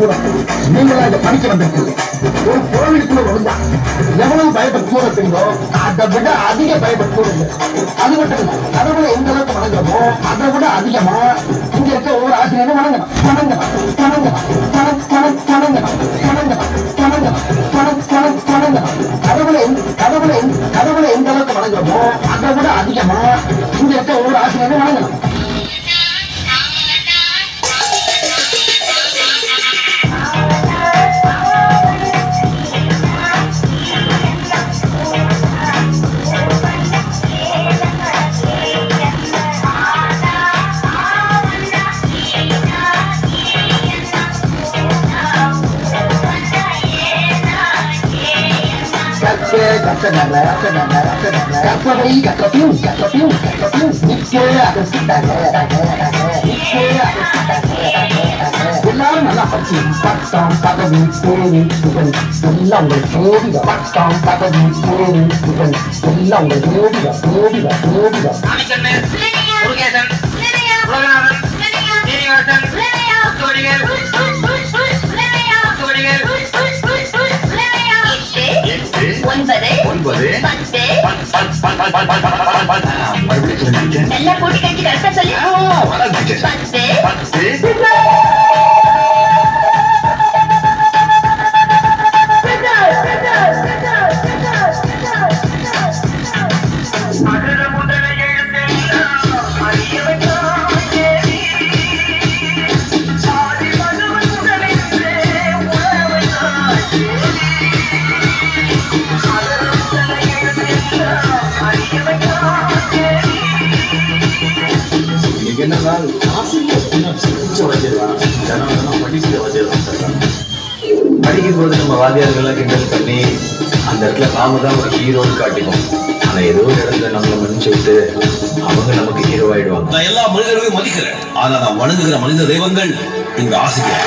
கூட நீங்களா இதை படிக்க வந்திருக்கீங்க. ஒரு கோவிலுக்குள்ள விழுந்தா எவ்வளவு பயப்பட்டு கூட இருப்பீங்களோ அதை விட அதிக பயப்பட்டு கூட இல்லை. அது மட்டும் இல்லை, கடவுளை எந்த அளவுக்கு வணங்குறோமோ அதை விட அதிகமா இங்க இருக்க ஒவ்வொரு ஆசிரியரும் வணங்கணும் வணங்கணும் வணங்கணும் வணங்கணும் வணங்கணும் வணங்கணும் வணங்கணும். கடவுளை எந்த அளவுக்கு வணங்குறோமோ அதை விட அதிகமா இங்க இருக்க ஒவ்வொரு ஆசிரியரும் வணங்கணும். எல்லாரும் நல்லா படிச்சு பட்டம் பதவி பேரு புகழ் எல்லாம் உங்களை தேடிதான். பட்டம் பதவி பேரு புகழ் எல்லாம் உங்களை தேடிதான் தேடிதான் தேடிதான். நல்லா போட்டி கட்டி கரெக்டா சொல்லி படிக்கும் போது நம்ம வாத்தியார்கள்லாம் கிண்டல் பண்ணி அந்த இடத்துல நாம தான் ஒரு ஹீரோன்னு காட்டிப்போம். ஆனா ஏதோ ஒரு இடத்துல நம்மளை மன்னிச்சு விட்டு அவங்க நமக்கு ஹீரோ ஆயிடுவாங்க. நான் எல்லா மனிதர்களையும் மதிக்கிறேன், ஆனா நான் வணங்குகிற மனித தெய்வங்கள் இந்த ஆசிரியர்.